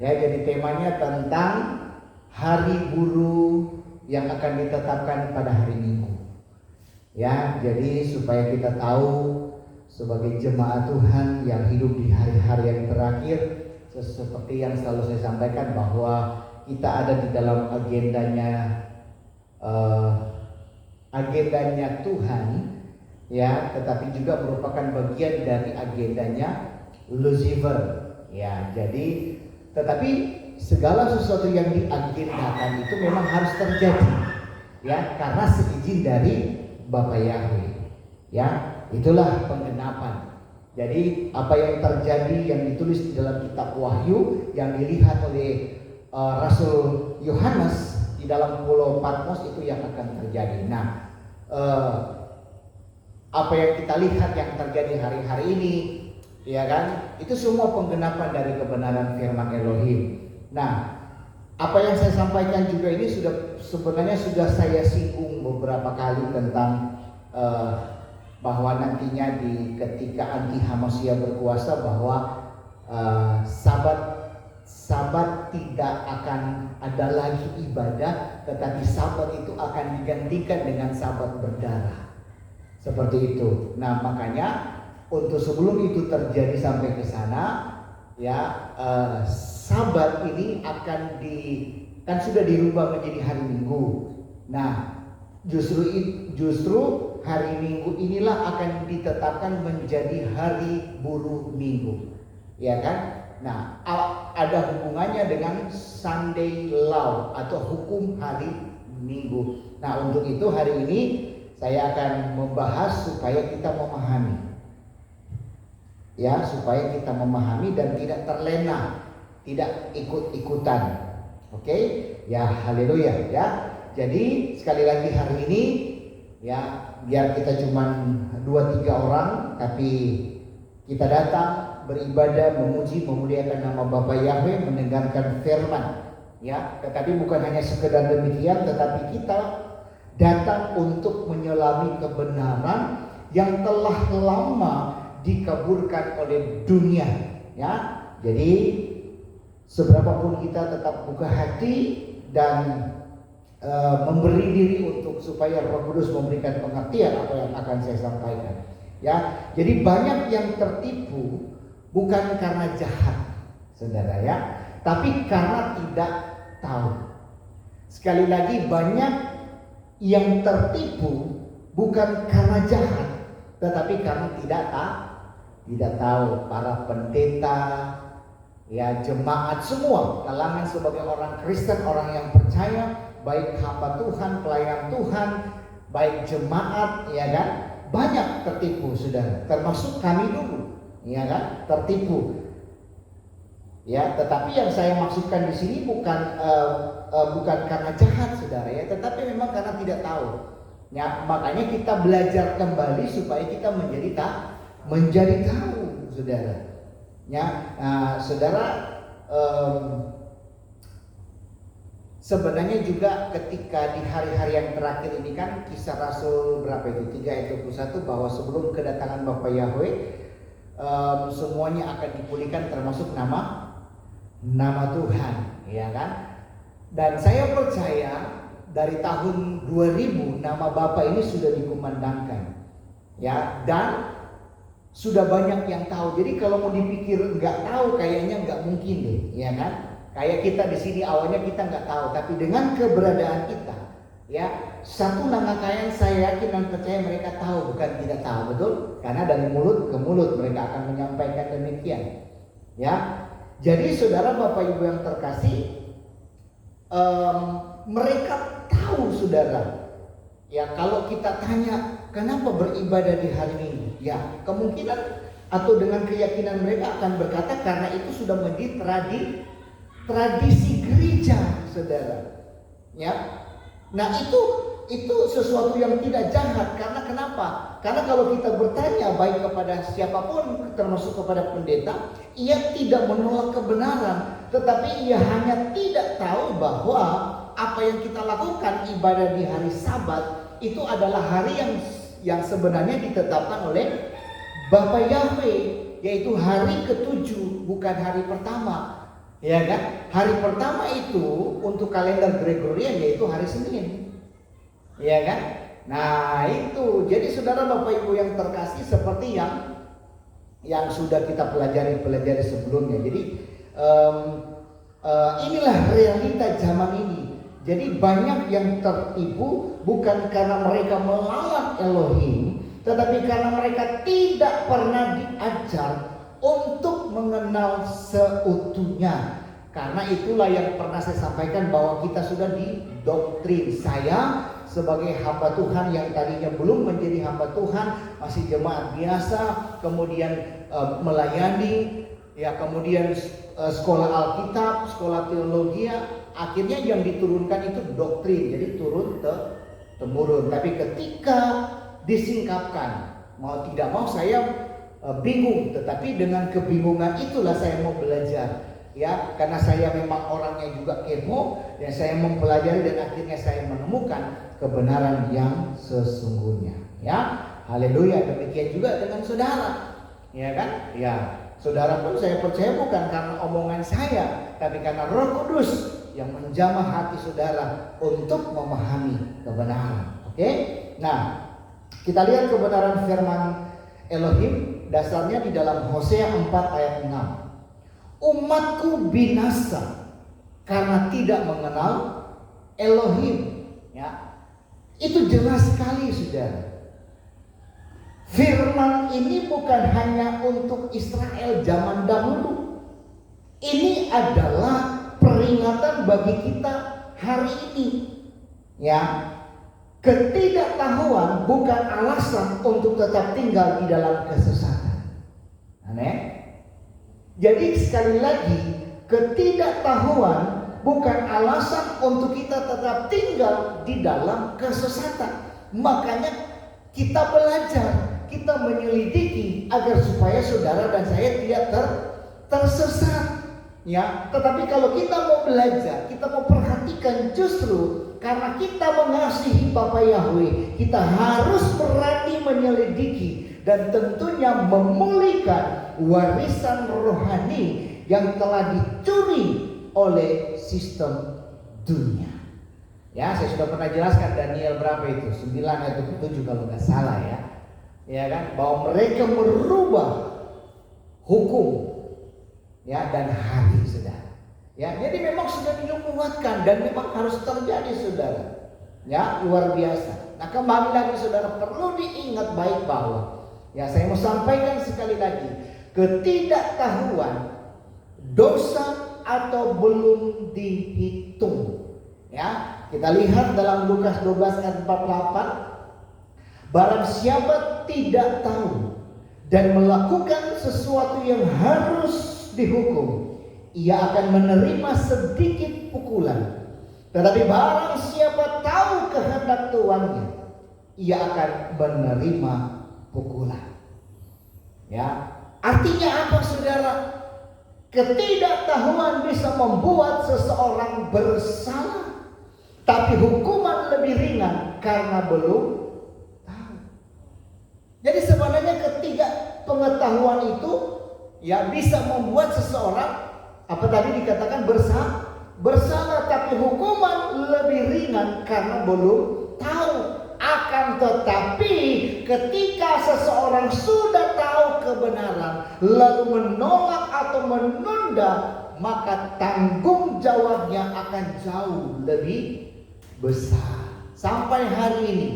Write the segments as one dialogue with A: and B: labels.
A: Ya, jadi temanya tentang hari buruh yang akan ditetapkan pada hari Minggu. Ya, jadi supaya kita tahu sebagai jemaat Tuhan yang hidup di hari-hari yang terakhir, seperti yang selalu saya sampaikan bahwa kita ada di dalam agendanya Tuhan, ya, tetapi juga merupakan bagian dari agendanya Lucifer. Ya, jadi tetapi segala sesuatu yang diagendakan itu memang harus terjadi, ya, karena seizin dari Bapa Yahweh. Ya, itulah penggenapan. Jadi apa yang terjadi yang ditulis di dalam kitab Wahyu yang dilihat oleh Rasul Yohanes di dalam Pulau Patmos itu yang akan terjadi. Nah, apa yang kita lihat yang terjadi hari-hari ini, ya kan, itu semua penggenapan dari kebenaran firman Elohim. Nah, apa yang saya sampaikan juga ini sebenarnya sudah saya singgung beberapa kali tentang bahwa nantinya ketika anti-Hamasia berkuasa bahwa Sabat tidak akan ada lagi ibadah, tetapi Sabat itu akan digantikan dengan Sabat berdarah. Seperti itu. Nah, makanya untuk sebelum itu terjadi sampai ke sana, ya, Sabat ini kan sudah dirubah menjadi hari Minggu. Nah, justru hari Minggu inilah akan ditetapkan menjadi hari buruh Minggu, ya kan? Nah, ada hubungannya dengan Sunday Law atau hukum hari Minggu. Nah, untuk itu hari ini saya akan membahas supaya kita memahami, ya, supaya kita memahami dan tidak terlena, tidak ikut-ikutan. Oke? Ya, haleluya, ya. Jadi sekali lagi hari ini, ya, biar kita cuma 2-3 orang, tapi kita datang beribadah, memuji, memuliakan nama Bapa Yahweh, mendengarkan firman, ya. Tetapi bukan hanya sekedar demikian, tetapi kita datang untuk menyelami kebenaran yang telah lama dikaburkan oleh dunia, ya. Jadi seberapapun kita tetap buka hati dan memberi diri untuk supaya Roh Kudus memberikan pengertian apa yang akan saya sampaikan, ya. Jadi banyak yang tertipu bukan karena jahat, saudara, ya, tapi karena tidak tahu. Sekali lagi, banyak yang tertipu bukan karena jahat, tetapi karena tidak tahu. Para pendeta, ya, jemaat, semua kalangan sebagai orang Kristen, orang yang percaya, baik hamba Tuhan, pelayan Tuhan, baik jemaat, ya kan, banyak tertipu, saudara. Termasuk kami dulu, ya kan, tertipu. Ya, tetapi yang saya maksudkan di sini bukan karena jahat, saudara, ya, tetapi memang karena tidak tahu. Ya, makanya kita belajar kembali supaya kita menjadi tahu, saudara. Ya, saudara, sebenarnya juga ketika di hari-hari yang terakhir ini kan Kisah Rasul berapa itu? 3:21 bahwa sebelum kedatangan Bapa Yahweh semuanya akan dipulihkan termasuk nama Tuhan, ya kan? Dan saya percaya dari tahun 2000 nama Bapa ini sudah dikumandangkan, ya, dan sudah banyak yang tahu. Jadi kalau mau dipikir nggak tahu, kayaknya nggak mungkin deh, ya kan? Kayak kita di sini awalnya kita nggak tahu, tapi dengan keberadaan kita, ya, satu rangkaian saya yakin dan percaya mereka tahu, bukan tidak tahu, betul? Karena dari mulut ke mulut mereka akan menyampaikan demikian, ya. Jadi saudara, Bapak Ibu yang terkasih, mereka tahu, saudara, ya. Kalau kita tanya kenapa beribadah di hari Minggu, ya, kemungkinan atau dengan keyakinan mereka akan berkata karena itu sudah menjadi tradisi gereja, saudara, ya. Nah, itu sesuatu yang tidak jahat. Karena kenapa? Karena kalau kita bertanya baik kepada siapapun, termasuk kepada pendeta, ia tidak menolak kebenaran, tetapi ia hanya tidak tahu bahwa apa yang kita lakukan ibadah di hari Sabat itu adalah hari yang sebenarnya ditetapkan oleh Bapa Yahweh, yaitu hari ke-7, bukan hari pertama. Ya kan? Hari pertama itu untuk kalender Gregorian yaitu hari Senin. Ya kan? Nah, itu. Jadi saudara Bapak Ibu yang terkasih, seperti yang sudah kita pelajari sebelumnya. Jadi inilah realita zaman ini. Jadi banyak yang tertipu bukan karena mereka melawan Elohim, tetapi karena mereka tidak pernah diajar untuk mengenal seutuhnya. Karena itulah yang pernah saya sampaikan, bahwa kita sudah didoktrin. Saya sebagai hamba Tuhan yang tadinya belum menjadi hamba Tuhan, masih jemaat biasa, kemudian melayani, ya, kemudian sekolah Alkitab, sekolah teologi, akhirnya yang diturunkan itu doktrin, jadi turun temurun. Tapi ketika disingkapkan, mau tidak mau saya bingung, tetapi dengan kebingungan itulah saya mau belajar, ya, karena saya memang orangnya juga kepo, dan saya mempelajari, dan akhirnya saya menemukan kebenaran yang sesungguhnya, ya. Haleluya. Demikian juga dengan saudara, ya kan, ya. Saudara pun saya percaya bukan karena omongan saya, tapi karena Roh Kudus yang menjamah hati saudara untuk memahami kebenaran. Oke? Nah, kita lihat kebenaran firman Elohim. Dasarnya di dalam Hosea 4 ayat 6. Umatku binasa karena tidak mengenal Elohim. Ya, itu jelas sekali, saudara. Firman ini bukan hanya untuk Israel zaman dahulu. Ini adalah peringatan bagi kita hari ini. Ya, ketidaktahuan bukan alasan untuk tetap tinggal di dalam kesesatan. Aneh. Jadi sekali lagi, ketidaktahuan bukan alasan untuk kita tetap tinggal di dalam kesesatan. Makanya kita belajar, kita menyelidiki agar supaya saudara dan saya tidak tersesat. Ya, tetapi kalau kita mau belajar, kita mau perhatikan, justru karena kita mengasihi Bapa Yahweh, kita harus berani menyelidiki dan tentunya memulihkan warisan rohani yang telah dicuri oleh sistem dunia. Ya, saya sudah pernah jelaskan Daniel berapa itu? 9 atau 7 kalau nggak salah, ya. Ya kan, bahwa mereka merubah hukum, ya, dan hari, saudara. Ya, jadi memang sudah dinubuatkan dan memang harus terjadi, saudara. Ya, luar biasa. Nah, kembali lagi saudara, perlu diingat baik bahwa, ya, saya mau sampaikan sekali lagi, ketidaktahuan dosa atau belum dihitung. Ya, kita lihat dalam Lukas 12 ayat 48. Barang siapa tidak tahu dan melakukan sesuatu yang harus dihukum, ia akan menerima sedikit pukulan. Tetapi barang siapa tahu kehendak tuannya, ia akan menerima pukulan. Ya, artinya apa, saudara? Ketidaktahuan bisa membuat seseorang bersalah, tapi hukuman lebih ringan karena belum tahu. Jadi sebenarnya ketidakpengetahuan itu, ya, bisa membuat seseorang, apa tadi dikatakan, bersalah, tapi hukuman lebih ringan karena belum tahu. Akan tetapi ketika seseorang sudah tahu kebenaran lalu menolak atau menunda, maka tanggung jawabnya akan jauh lebih besar. Sampai hari ini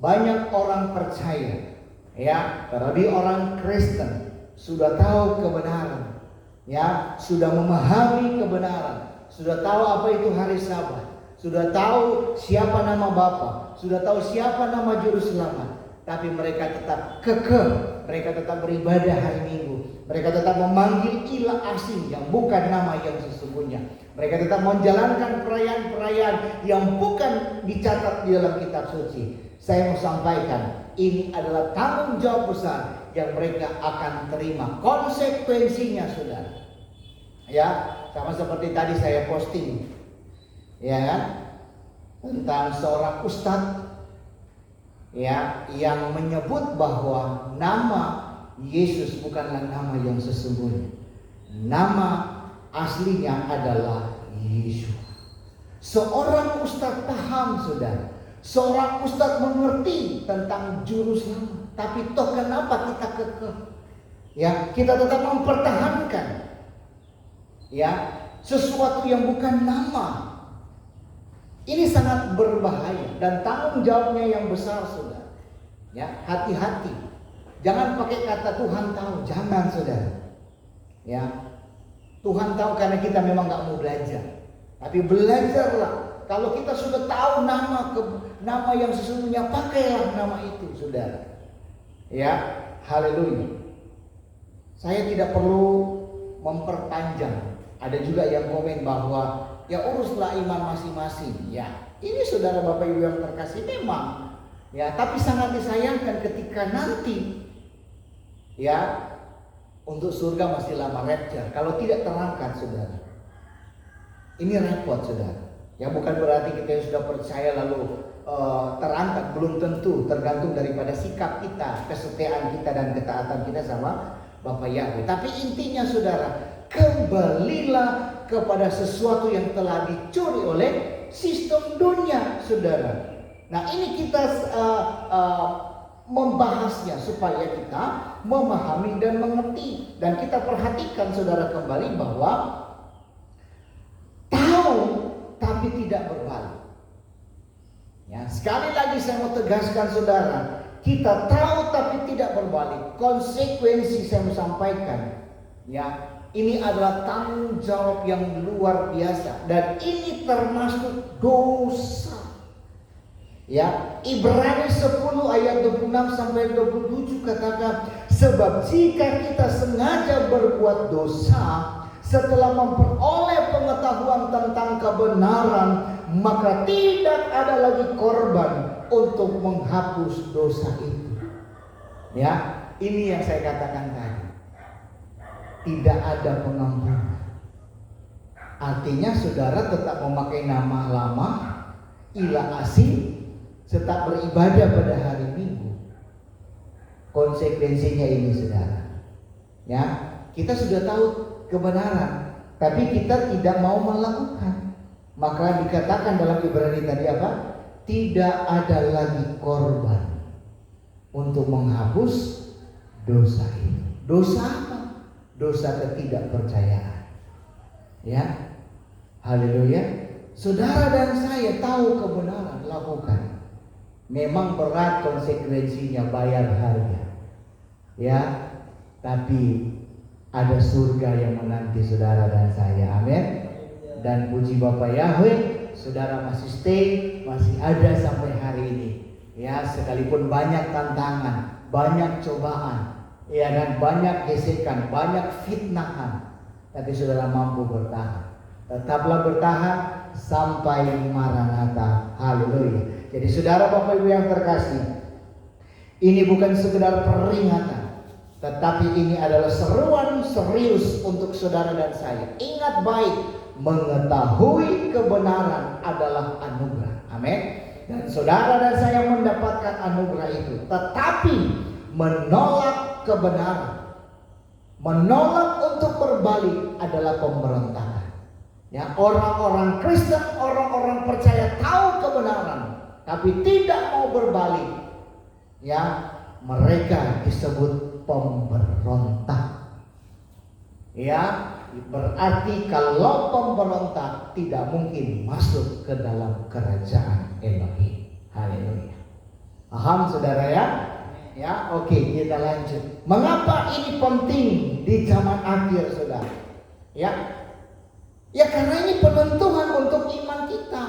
A: banyak orang percaya, ya, terlebih orang Kristen, sudah tahu kebenaran, ya, sudah memahami kebenaran, sudah tahu apa itu hari Sabat, sudah tahu siapa nama Bapa, sudah tahu siapa nama Juru Selamat, tapi mereka tetap kekeh, mereka tetap beribadah hari Minggu, mereka tetap memanggil ilah asing yang bukan nama yang sesungguhnya, mereka tetap menjalankan perayaan-perayaan yang bukan dicatat di dalam kitab suci. Saya mau sampaikan, ini adalah tanggung jawab besar yang mereka akan terima konsekuensinya, saudara. Ya, sama seperti tadi saya posting, ya kan, tentang seorang ustadz, ya, yang menyebut bahwa nama Yesus bukanlah nama yang sesungguhnya. Nama aslinya adalah Yeshua. Seorang ustadz paham, saudara. Seorang ustadz mengerti tentang juru selamat. Tapi toh kenapa kita kekeh? Ya, kita tetap mempertahankan ya sesuatu yang bukan nama. Ini sangat berbahaya dan tanggung jawabnya yang besar, saudara. Ya, hati-hati. Jangan pakai kata Tuhan tahu, jangan, saudara. Ya, Tuhan tahu karena kita memang nggak mau belajar. Tapi belajarlah. Kalau kita sudah tahu nama yang sesungguhnya, pakailah nama itu, saudara. Ya, haleluya. Saya tidak perlu memperpanjang. Ada juga yang komen bahwa ya uruslah iman masing-masing. Ya, ini saudara Bapak Ibu yang terkasih memang. Ya, tapi sangat disayangkan ketika nanti ya untuk surga masih lama rapture. Kalau tidak terangkat, saudara. Ini repot, saudara. Ya, bukan berarti kita yang sudah percaya lalu terangkat, belum tentu, tergantung daripada sikap kita, kesetiaan kita dan ketaatan kita sama Bapak Yahweh. Tapi intinya, saudara, kembalilah kepada sesuatu yang telah dicuri oleh sistem dunia, saudara. Nah, ini kita membahasnya supaya kita memahami dan mengerti, dan kita perhatikan, saudara, kembali bahwa tahu tapi tidak berbalik. Ya, sekali lagi saya mau tegaskan, saudara, kita tahu tapi tidak berbalik. Konsekuensi saya mau sampaikan, ya, ini adalah tanggung jawab yang luar biasa dan ini termasuk dosa. Ya, Ibrani 10 ayat 26 sampai 27 katakan, sebab jika kita sengaja berbuat dosa setelah memperoleh pengetahuan tentang kebenaran, maka tidak ada lagi korban untuk menghapus dosa itu. Ya, ini yang saya katakan tadi. Tidak ada pengampunan. Artinya saudara tetap memakai nama lama, ilah asing, tetap beribadah pada hari Minggu. Konsekuensinya ini, saudara. Ya, kita sudah tahu kebenaran, tapi kita tidak mau melakukan. Maka dikatakan dalam Ibrani tadi apa? Tidak ada lagi korban untuk menghapus dosa itu. Dosa apa? Dosa ketidakpercayaan. Ya, haleluya. Saudara dan saya tahu kebenaran, lakukan. Memang berat konsekuensinya, bayar harga. Ya, tapi ada surga yang menanti saudara dan saya. Amin. Dan puji Bapak Yahweh, saudara masih stay, masih ada sampai hari ini. Ya, sekalipun banyak tantangan, banyak cobaan, ya, dan banyak gesekan, banyak fitnahan, tapi saudara mampu bertahan. Tetaplah bertahan sampai Maranatha. Haleluya. Jadi saudara Bapak Ibu yang terkasih, ini bukan sekedar peringatan, tetapi ini adalah seruan serius untuk saudara dan saya. Ingat baik, mengetahui kebenaran adalah anugerah. Amin. Dan saudara dan saya mendapatkan anugerah itu. Tetapi menolak kebenaran, menolak untuk berbalik adalah pemberontakan. Ya, orang-orang Kristen, orang-orang percaya tahu kebenaran, tapi tidak mau berbalik. Ya, mereka disebut pemberontak. Ya, berarti kalau pemberontak tidak mungkin masuk ke dalam kerajaan Elohim. Haleluya. Paham saudara ya? Ya, oke, kita lanjut. Mengapa ini penting di zaman akhir, saudara? Ya, karena ini penentuan untuk iman kita.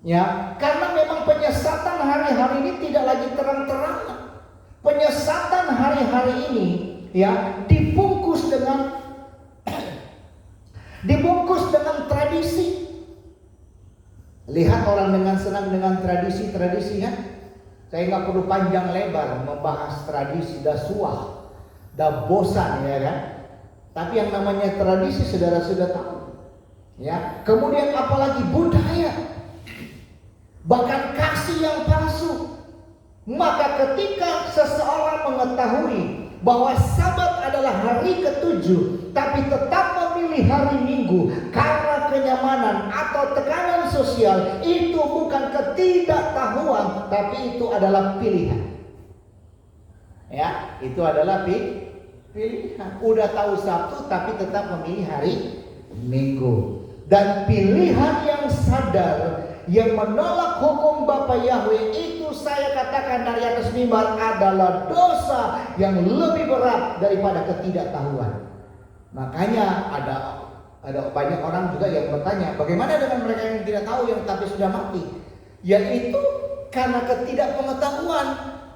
A: Ya, karena memang penyesatan hari-hari ini tidak lagi terang-terangan. Penyesatan hari-hari ini ya dibungkus dengan tradisi. Lihat orang dengan senang dengan tradisi ya. Saya nggak perlu panjang lebar membahas tradisi, dah suah, dah bosan ya kan. Tapi yang namanya tradisi saudara sudah tahu. Ya, kemudian apalagi budaya, bahkan kasih yang palsu. Maka ketika seseorang mengetahui bahwa Sabat adalah hari ke-7, tapi tetap memilih memilih hari Minggu karena kenyamanan atau tekanan sosial itu bukan ketidaktahuan, tapi itu adalah pilihan. Ya, itu adalah pilihan. Udah tahu Sabtu tapi tetap memilih hari Minggu. Dan pilihan yang sadar, yang menolak hukum Bapa Yahweh, itu saya katakan dari atas mimbar adalah dosa yang lebih berat daripada ketidaktahuan. Makanya ada banyak orang juga yang bertanya, bagaimana dengan mereka yang tidak tahu yang tapi sudah mati? Yaitu karena ketidakpengetahuan.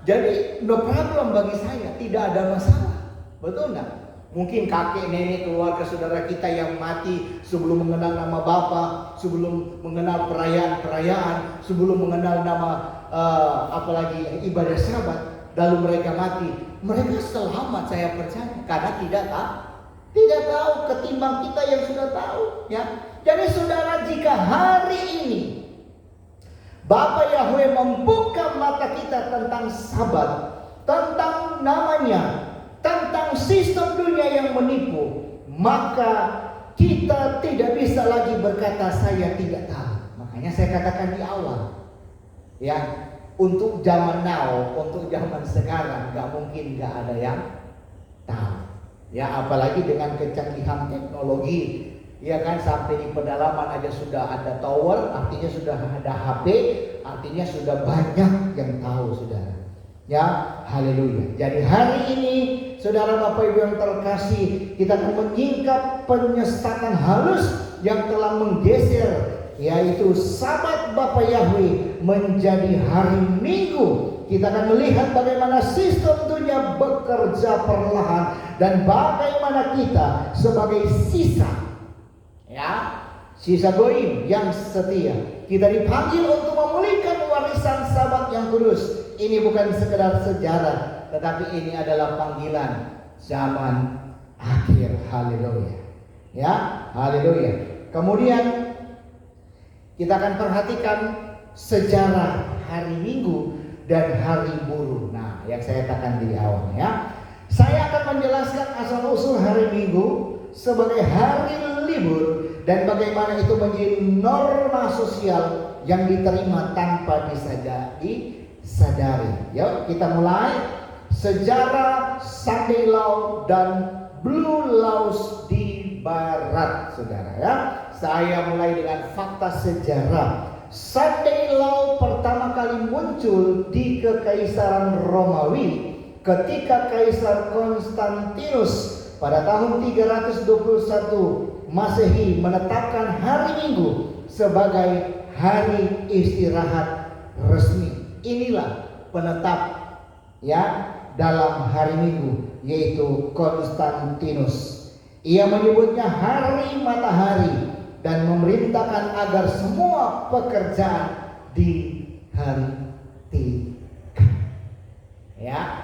A: Jadi no problem bagi saya, tidak ada masalah. Betul nggak? Mungkin kakek, nenek, keluarga saudara kita yang mati sebelum mengenal nama Bapa, sebelum mengenal perayaan-perayaan, sebelum mengenal nama apalagi ibadah Sabat, lalu mereka mati. Mereka selamat, saya percaya, karena tidak tahu ketimbang kita yang sudah tahu, ya. Jadi saudara, jika hari ini Bapa Yahweh membuka mata kita tentang Sabat, tentang namanya, tentang sistem dunia yang menipu, maka kita tidak bisa lagi berkata saya tidak tahu. Makanya saya katakan di awal, ya, untuk zaman now, untuk zaman sekarang, gak mungkin gak ada yang tahu. Ya, apalagi dengan kecanggihan teknologi, ya kan, sampai di pedalaman aja sudah ada tower, artinya sudah ada HP, artinya sudah banyak yang tahu, saudara. Ya, haleluya. Jadi hari ini, saudara Bapak Ibu yang terkasih, kita akan menyingkap penyesatan halus yang telah menggeser, yaitu Sabat Bapa Yahweh menjadi hari Minggu. Kita akan melihat bagaimana sistem dunia bekerja perlahan dan bagaimana kita sebagai sisa goim yang setia, kita dipanggil untuk memulihkan warisan Sabat yang kudus. Ini bukan sekedar sejarah, tetapi ini adalah panggilan zaman akhir. Haleluya. Ya, haleluya. Kemudian kita akan perhatikan sejarah hari Minggu dan hari buruh. Nah, yang saya katakan di awal, ya. Saya akan menjelaskan asal-usul hari Minggu sebagai hari libur dan bagaimana itu menjadi norma sosial yang diterima tanpa disadari. Yuk kita mulai. Sejarah Sunday Law dan Blue Laws di Barat, saudara, ya. Saya mulai dengan fakta sejarah. Sunday Law pertama kali muncul di Kekaisaran Romawi ketika Kaisar Konstantinus pada tahun 321 Masehi menetapkan hari Minggu sebagai hari istirahat resmi. Inilah penetap, ya, dalam hari Minggu, yaitu Konstantinus. Ia menyebutnya hari matahari dan memerintahkan agar semua pekerjaan dihentikan. Ya,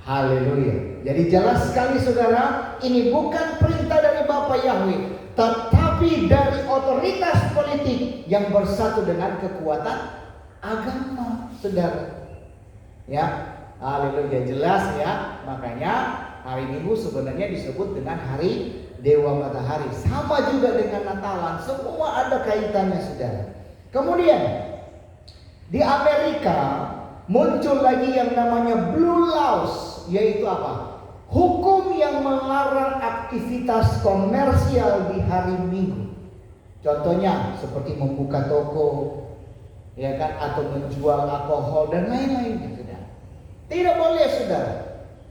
A: haleluya. Jadi jelas sekali, saudara, ini bukan perintah dari Bapa Yahweh, tetapi dari otoritas politik yang bersatu dengan kekuatan agama, saudara. Ya, haleluya, jelas ya. Makanya hari Minggu sebenarnya disebut dengan hari Dewa Matahari. Sama juga dengan Natalan, semua ada kaitannya, saudara. Kemudian di Amerika muncul lagi yang namanya Blue Laws, yaitu apa? Hukum yang melarang aktivitas komersial di hari Minggu. Contohnya seperti membuka toko, ya kan, atau menjual alkohol dan lain-lain, saudara. Tidak boleh, saudara.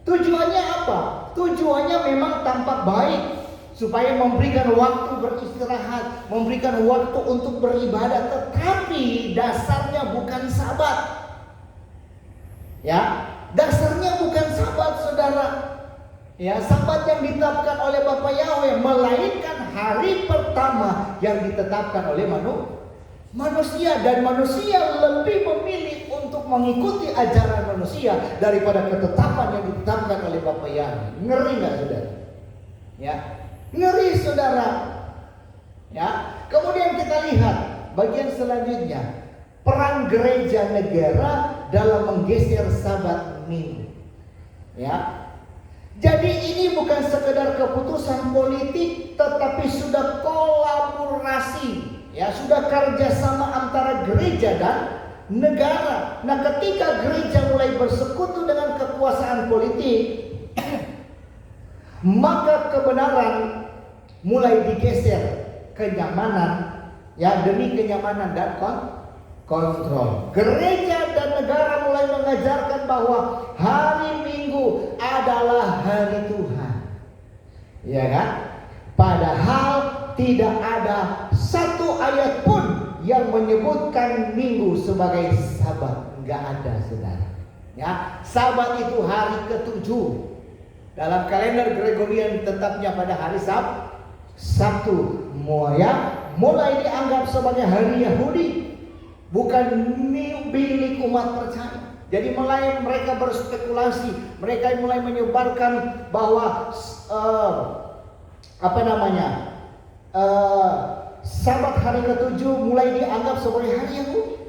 A: Tujuannya apa? Tujuannya memang tampak baik, supaya memberikan waktu beristirahat, memberikan waktu untuk beribadah, tetapi dasarnya bukan Sabat. Ya, dasarnya bukan Sabat, saudara. Ya, Sabat yang ditetapkan oleh Bapa Yahweh, melainkan hari pertama yang ditetapkan oleh manusia, dan manusia lebih memilih untuk mengikuti ajaran manusia daripada ketetapan yang ditetapkan oleh Bapa Yahweh. Ngeri nggak, saudara? Ya, ngeri, saudara. Ya, kemudian kita lihat bagian selanjutnya, peran gereja negara dalam menggeser Sabat Minggu. Ya, Jadi ini bukan sekedar keputusan politik, tetapi sudah kolaborasi, ya, sudah kerjasama antara gereja dan negara. Nah, ketika gereja mulai bersekutu dengan kekuasaan politik, maka kebenaran mulai digeser, kenyamanan, ya, demi kenyamanan dan kontrol. Gereja dan negara mulai mengajarkan bahwa hari Minggu adalah hari Tuhan, ya kan? Padahal tidak ada satu ayat pun yang menyebutkan Minggu sebagai Sabat. Nggak ada, saudara. Ya, Sabat itu hari ke-7 dalam kalender Gregorian, tetapnya pada hari Sabtu. Mulai dianggap sebagai hari Yahudi, bukan milik umat percaya. Jadi mulai mereka berspekulasi, mereka mulai menyebarkan bahwa Sabat hari ke-7 mulai dianggap sebagai hari Yahudi.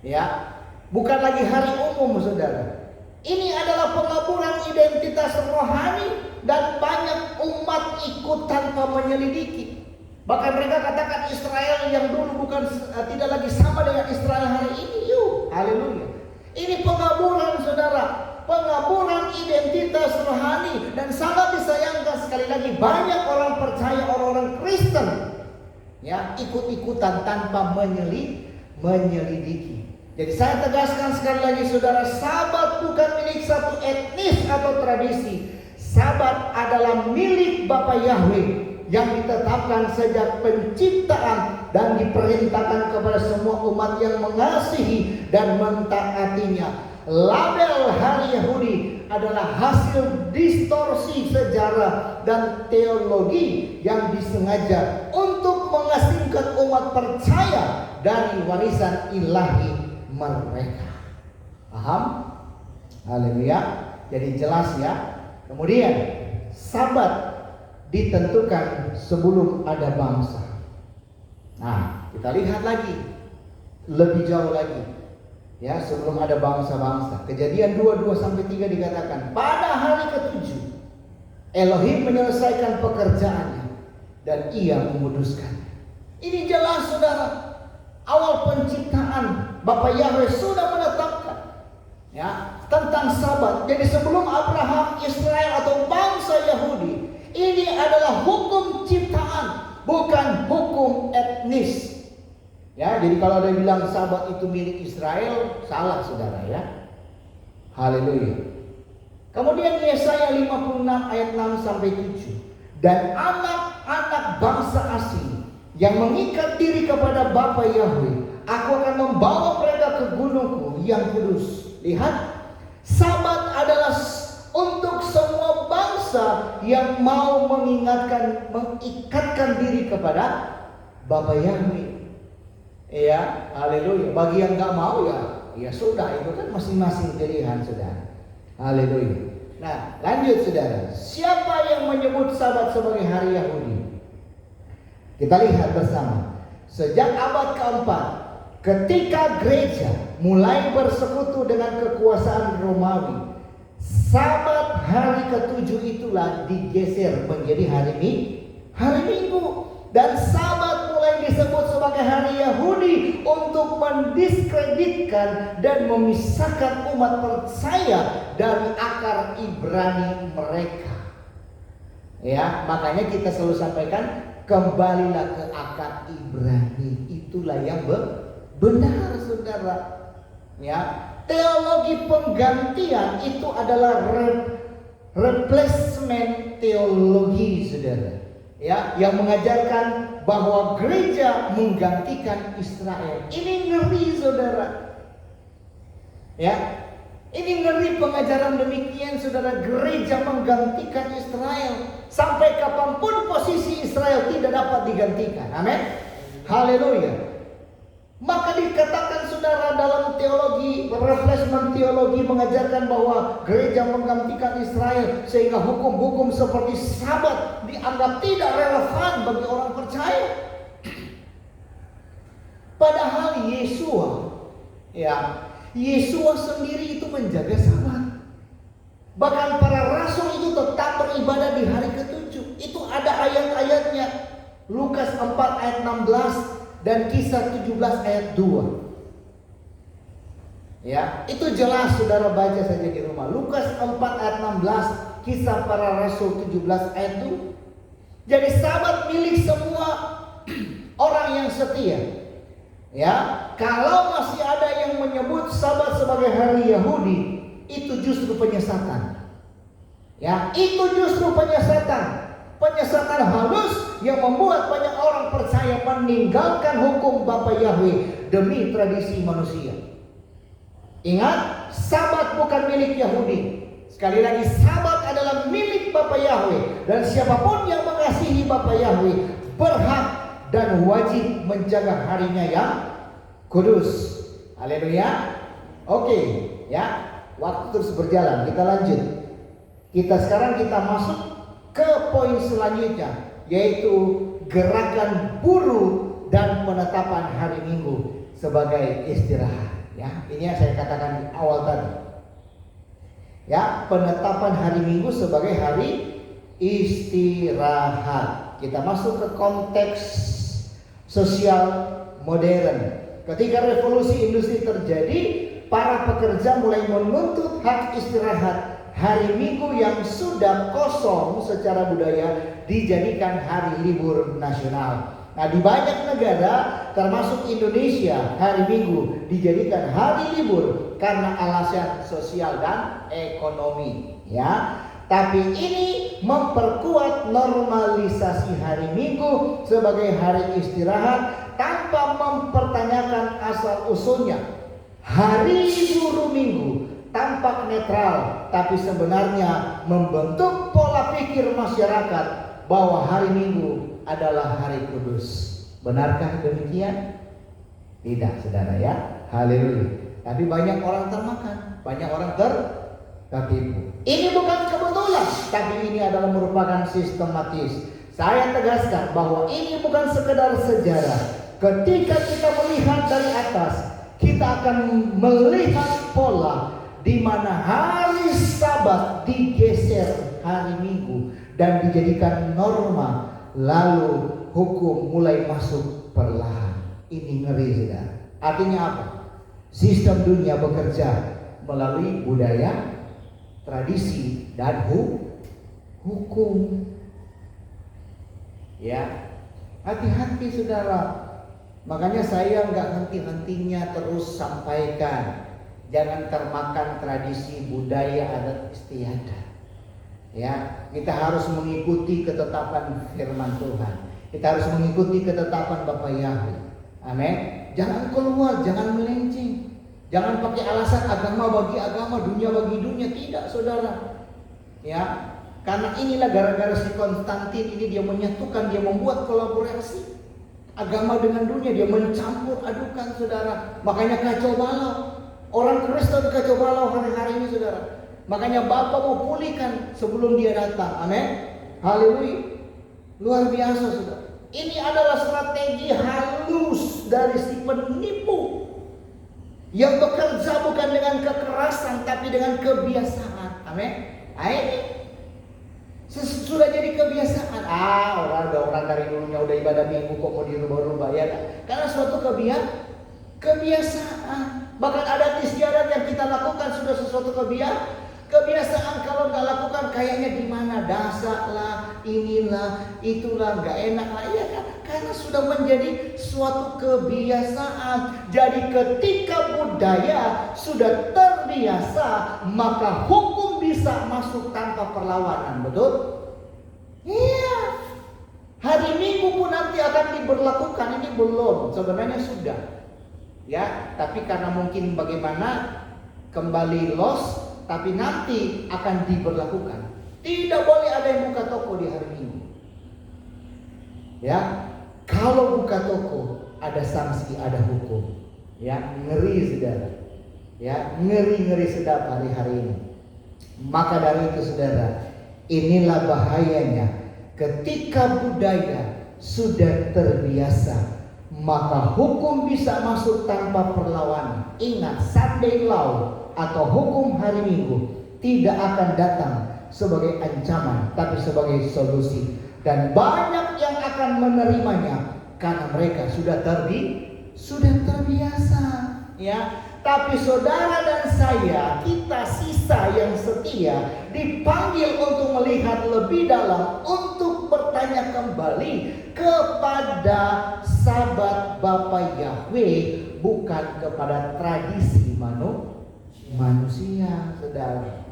A: Ya, bukan lagi hari umum, saudara. Ini adalah pelaburan identitas rohani dan banyak umat ikut tanpa menyelidiki. Bahkan mereka katakan Israel yang dulu tidak lagi sama dengan Israel hari ini. Haleluya. Ini pengaburan, saudara, pengaburan identitas rohani, dan sangat disayangkan sekali lagi banyak orang percaya, orang-orang Kristen, ya, ikut-ikutan tanpa menyelidiki. Jadi saya tegaskan sekali lagi, saudara, Sabat bukan milik satu etnis atau tradisi. Sabat adalah milik Bapa Yahweh yang ditetapkan sejak penciptaan dan diperintahkan kepada semua umat yang mengasihi dan mentaatinya. Label hari Yahudi adalah hasil distorsi sejarah dan teologi yang disengaja untuk mengasingkan umat percaya dari warisan ilahi mereka. Paham? Haleluya. Jadi jelas, ya. Kemudian Sabat ditentukan sebelum ada bangsa. Nah, kita lihat lagi lebih jauh lagi, ya, sebelum ada bangsa-bangsa. Kejadian 22-3 dikatakan, pada hari ke-7 Elohim menyelesaikan pekerjaannya dan ia menguduskan. Ini jelas, saudara, awal penciptaan Bapa Yahweh sudah menetapkan, ya, tentang Sabat. Jadi sebelum Abraham, Israel atau bangsa Yahudi, ini adalah hukum ciptaan, bukan hukum etnis. Ya, jadi kalau ada yang bilang Sabat itu milik Israel, salah, saudara, ya. Haleluya. Kemudian Yesaya 56 ayat 6-7. Dan anak-anak bangsa asing yang mengikat diri kepada Bapa Yahweh, aku akan membawa mereka ke gunungku yang kudus. Lihat, Sabat adalah untuk semua bangsa yang mau mengikatkan diri kepada Bapa Yahweh. Ya, haleluya. Bagi yang nggak mau, ya sudah, itu kan masing-masing pilihan, saudara. Haleluya. Nah, lanjut, saudara. Siapa yang menyebut Sabat sebagai hari Yahudi? Kita lihat bersama. Sejak abad keempat, ketika gereja mulai bersekutu dengan kekuasaan Romawi, Sabat hari ke-7 itulah digeser menjadi hari Minggu. Dan Sabat mulai disebut sebagai hari Yahudi untuk mendiskreditkan dan memisahkan umat percaya dari akar Ibrani mereka. Ya, makanya kita selalu sampaikan, kembalilah ke akar Ibrani. Itulah yang benar, saudara. Ya, teologi penggantian itu adalah replacement teologi, saudara. Ya, yang mengajarkan bahwa gereja menggantikan Israel. Ini ngeri, saudara. Ya, ini ngeri pengajaran demikian, saudara. Gereja menggantikan Israel. Sampai kapanpun posisi Israel tidak dapat digantikan. Amin. Haleluya. Maka dikatakan, saudara, dalam teologi, replacement teologi mengajarkan bahwa gereja menggantikan Israel, sehingga hukum-hukum seperti Sabat dianggap tidak relevan bagi orang percaya. Padahal Yesua sendiri itu menjaga Sabat. Bahkan para Lukas 4 ayat 16 dan Kisah 17 ayat 2. Ya, itu jelas saudara baca saja di rumah. Lukas 4 ayat 16, Kisah Para Rasul 17 ayat 2. Jadi Sabat milik semua orang yang setia. Ya, kalau masih ada yang menyebut Sabat sebagai hari Yahudi, itu justru penyesatan. Ya, itu justru penyesatan. Penyesatan halus yang membuat banyak orang percaya meninggalkan hukum Bapa Yahweh demi tradisi manusia. Ingat, Sabat bukan milik Yahudi. Sekali lagi, Sabat adalah milik Bapa Yahweh, dan siapapun yang mengasihi Bapa Yahweh berhak dan wajib menjaga harinya yang kudus. Haleluya. Oke, ya. Waktu terus berjalan, kita lanjut. Sekarang kita masuk ke poin selanjutnya, yaitu gerakan buruh dan penetapan hari Minggu sebagai istirahat. Ya, ini yang saya katakan di awal tadi. Ya, penetapan hari Minggu sebagai hari istirahat. Kita masuk ke konteks sosial modern. Ketika revolusi industri terjadi, para pekerja mulai menuntut hak istirahat. Hari Minggu yang sudah kosong secara budaya dijadikan hari libur nasional. Nah, di banyak negara termasuk Indonesia, hari Minggu dijadikan hari libur karena alasan sosial dan ekonomi, ya. Tapi ini memperkuat normalisasi hari Minggu sebagai hari istirahat tanpa mempertanyakan asal usulnya. Hari buruh Minggu tampak netral, tapi sebenarnya membentuk pola pikir masyarakat bahwa hari Minggu adalah hari kudus. Benarkah demikian? Tidak, saudara, ya. Haleluya. Tapi banyak orang termakan, banyak orang tertipu. Ini bukan kebetulan, tapi ini adalah merupakan sistematis. Saya tegaskan bahwa ini bukan sekedar sejarah. Ketika kita melihat dari atas, kita akan melihat pola di mana hari Sabat digeser hari Minggu dan dijadikan norma, lalu hukum mulai masuk perlahan. Ini ngeri, saudara. Artinya apa? Sistem dunia bekerja melalui budaya, tradisi, dan hukum. Ya, hati-hati saudara. Makanya saya nggak henti-hentinya terus sampaikan, jangan termakan tradisi, budaya, adat istiadat. Ya, kita harus mengikuti ketetapan firman Tuhan. Kita harus mengikuti ketetapan Bapa Yahweh. Amin. Jangan keluar, jangan melenceng. Jangan pakai alasan agama bagi agama, dunia bagi dunia. Tidak, saudara. Ya, karena inilah gara-gara si Konstantin ini dia menyatukan, dia membuat kolaborasi agama dengan dunia, dia mencampur adukan, saudara. Makanya kacau balau. Orang Kristen kacau balau hari-hari ini, saudara. Makanya Bapa mau pulihkan sebelum dia datang. Amin. Haleluya. Luar biasa, saudara. Ini adalah strategi halus dari si penipu yang bekerja bukan dengan kekerasan tapi dengan kebiasaan. Amin. Ini sudah jadi kebiasaan. Orang dari dulunya udah ibadah Minggu kok mau dirubah-rubah, ya kan? Karena suatu kebiasaan. Bahkan adat istiadat yang kita lakukan sudah sesuatu kebiasaan. Kalau nggak lakukan kayaknya gimana, dasar lah, inilah, itulah, nggak enak lah, iya kan? Karena sudah menjadi suatu kebiasaan. Jadi ketika budaya sudah terbiasa, maka hukum bisa masuk tanpa perlawanan, betul? Iya. Hari Minggu pun nanti akan diberlakukan. Ini belum, sebenarnya sudah. Ya, tapi karena mungkin bagaimana kembali loss, tapi nanti akan diberlakukan. Tidak boleh ada yang buka toko di hari Minggu. Ya, kalau buka toko ada sanksi, ada hukum. Ya, ngeri, saudara. Ya, ngeri sedap hari-hari ini. Maka dari itu, saudara, inilah bahayanya ketika budaya sudah terbiasa, maka hukum bisa masuk tanpa perlawanan. Ingat, Sunday law atau hukum hari Minggu tidak akan datang sebagai ancaman, tapi sebagai solusi. dan banyak yang akan menerimanya karena mereka sudah terbiasa, ya. Tapi saudara dan saya, kita sisa yang setia, dipanggil untuk melihat lebih dalam, untuk bertanya kembali kepada Sabat Bapa Yahweh, bukan kepada tradisi manusia, saudara.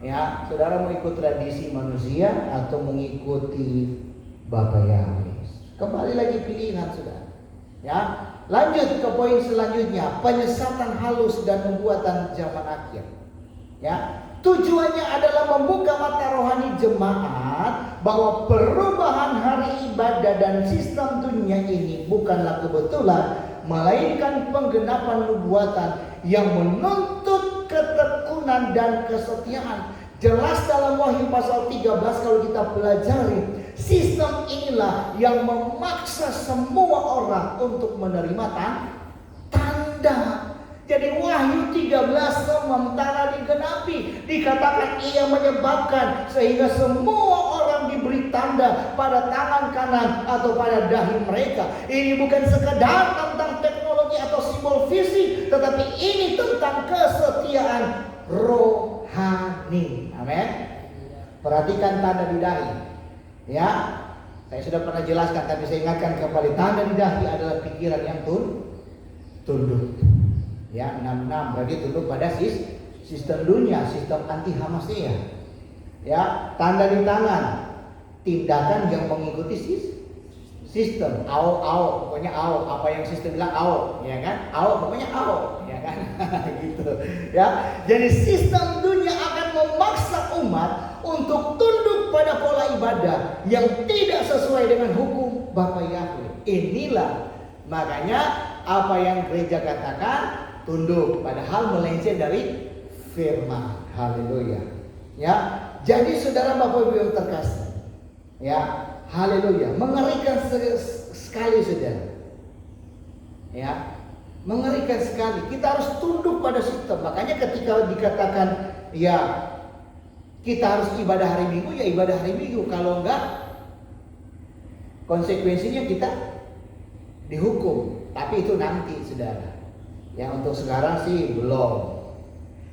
A: Ya, saudara mau ikut tradisi manusia atau mengikuti Bapa Yahweh? Kembali lagi pilihan, saudara. Ya, lanjut ke poin selanjutnya, penyesatan halus dan nubuatan zaman akhir. Ya, tujuannya adalah membuka mata rohani jemaat bahwa perubahan hari ibadah dan sistem dunia ini bukanlah kebetulan, melainkan penggenapan nubuatan yang menuntut ketekunan dan kesetiaan. Jelas dalam Wahyu pasal 13 kalau kita pelajari, sistem inilah yang memaksa semua orang untuk menerima tanda. Jadi Wahyu 13 sementara digenapi, dikatakan ia menyebabkan sehingga semua orang diberi tanda pada tangan kanan atau pada dahi mereka. Ini bukan sekedar tentang teknologi atau simbol fisik, tetapi ini tentang kesetiaan rohani. Amin. Perhatikan tanda di dahi. Ya, saya sudah pernah jelaskan, tapi saya ingatkan kembali, tanda di dahi adalah pikiran yang tunduk. Ya, 66 berarti tunduk pada sistem dunia, sistem anti Hamasnya. Ya, tanda di tangan, tindakan yang mengikuti sistem. Au, pokoknya au, apa yang sistem bilang au, ya kan? Au, pokoknya au, ya kan? Gitu. Ya, jadi sistem dunia akan memaksa umat untuk tunduk pada pola ibadah yang tidak sesuai dengan hukum Bapa Yahweh. Inilah makanya apa yang gereja katakan tunduk, padahal melenceng dari firman. Haleluya. Ya, jadi saudara Bapak Ibu yang terkasih, ya, haleluya, mengerikan sekali saudara. Ya, mengerikan sekali. Kita harus tunduk pada sistem. Makanya ketika dikatakan ya kita harus ibadah hari Minggu, ya ibadah hari Minggu. Kalau enggak, konsekuensinya kita dihukum. Tapi itu nanti, saudara. Ya, untuk sekarang sih belum.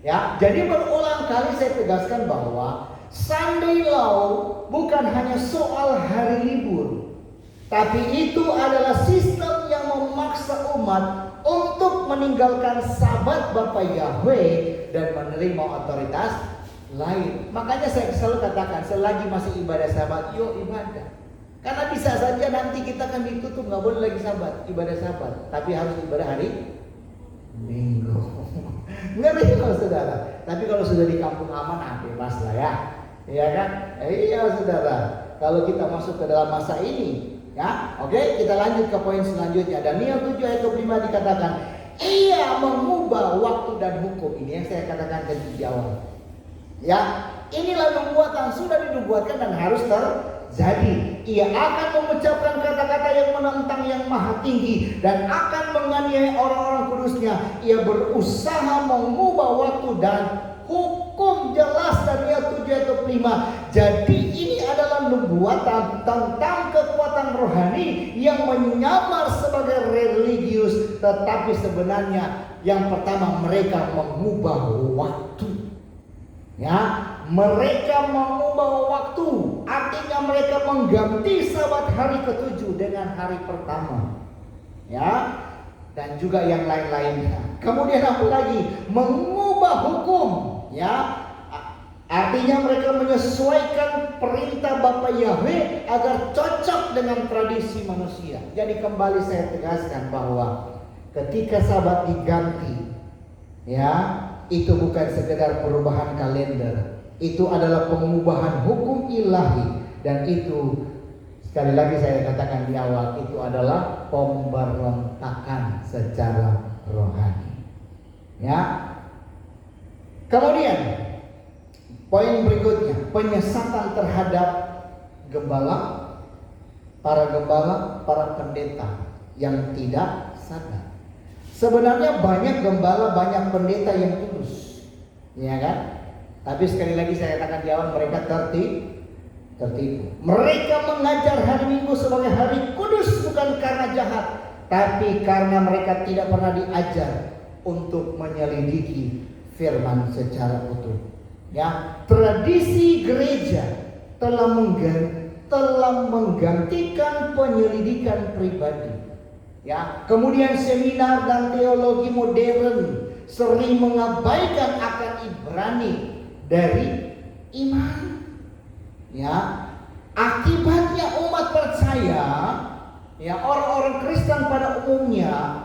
A: Ya, jadi berulang kali saya tegaskan bahwa Sunday Law bukan hanya soal hari libur, tapi itu adalah sistem yang memaksa umat untuk meninggalkan Sabat Bapa Yahweh dan menerima otoritas lain. Makanya saya selalu katakan, selagi masih ibadah Sabat, yuk ibadah. Karena bisa saja nanti kita akan ditutup, nggak boleh lagi Sabat, ibadah Sabat, tapi harus ibadah hari Minggu. Ngeri kalau saudara. Tapi kalau sudah di kampung aman, bebas lah ya. Iya kan? Iya saudara. Kalau kita masuk ke dalam masa ini, ya, oke, kita lanjut ke poin selanjutnya. Daniel 7 ayat 25 dikatakan, ia mengubah waktu dan hukum. Ini yang saya katakan tadi di awal. Ya, inilah nubuatan, sudah dinubuatkan dan harus terjadi. Ia akan mengucapkan kata-kata yang menentang yang maha tinggi dan akan menganiaya orang-orang kudusnya. Ia berusaha mengubah waktu dan hukum. Jelas Daniel 7 ayat 25. Jadi ini adalah nubuatan tentang kekuatan rohani yang menyamar sebagai religius, tetapi sebenarnya yang pertama mereka mengubah waktu. Ya, mereka mengubah waktu, artinya mereka mengganti Sabat hari ke-7 dengan hari pertama. Ya, dan juga yang lain-lainnya. Kemudian apa lagi? Mengubah hukum. Ya, artinya mereka menyesuaikan perintah Bapa Yahweh agar cocok dengan tradisi manusia. Jadi kembali saya tegaskan bahwa ketika Sabat diganti, ya, itu bukan sekedar perubahan kalender, itu adalah pengubahan hukum ilahi, dan itu sekali lagi saya katakan di awal, itu adalah pemberontakan secara rohani. Ya. Kemudian poin berikutnya, penyesatan terhadap gembala, para pendeta yang tidak sadar. Sebenarnya banyak gembala, banyak pendeta yang tulus, ya kan? Tapi sekali lagi saya katakan di awal, mereka tertipu. Mereka mengajar hari Minggu sebagai hari kudus bukan karena jahat, tapi karena mereka tidak pernah diajar untuk menyelidiki firman secara utuh. Ya, tradisi gereja telah menggantikan penyelidikan pribadi. Ya, kemudian seminar dan teologi modern sering mengabaikan akan Ibrani dari iman. Ya, akibatnya umat percaya, ya, orang-orang Kristen pada umumnya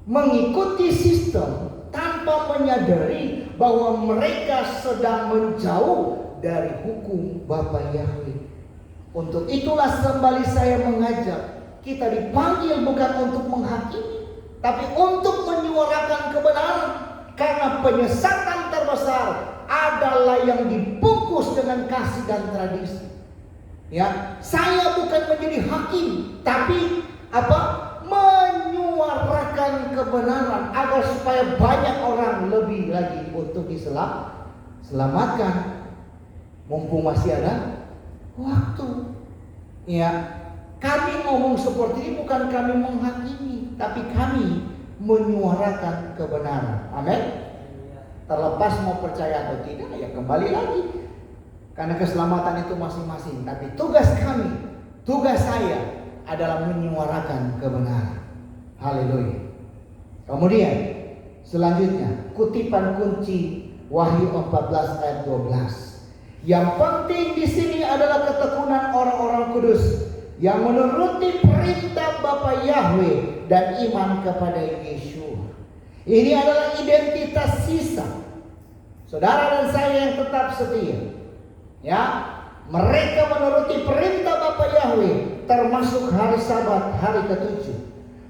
A: mengikuti sistem tanpa menyadari bahwa mereka sedang menjauh dari hukum Bapa Yahweh. Untuk itulah kembali saya mengajak, kita dipanggil bukan untuk menghakimi, tapi untuk menyuarakan kebenaran. Karena penyesatan terbesar adalah yang dibungkus dengan kasih dan tradisi. Ya, saya bukan menjadi hakim, tapi menyuarakan kebenaran agar supaya banyak orang lebih lagi untuk diselamatkan. Mumpung masih ada waktu. Ya, kami ngomong seperti ini bukan kami menghakimi, tapi kami menyuarakan kebenaran. Amin. Terlepas mau percaya atau tidak, ya kembali lagi. Karena keselamatan itu masing-masing. Tapi tugas kami, tugas saya adalah menyuarakan kebenaran. Haleluya. Kemudian selanjutnya kutipan kunci Wahyu 14 ayat 12. Yang penting di sini adalah ketekunan orang-orang kudus yang menuruti perintah Bapa Yahweh dan iman kepada Yeshua. Ini adalah identitas sisa saudara dan saya yang tetap setia. Ya, mereka menuruti perintah Bapa Yahweh, termasuk hari Sabat, hari ke-7.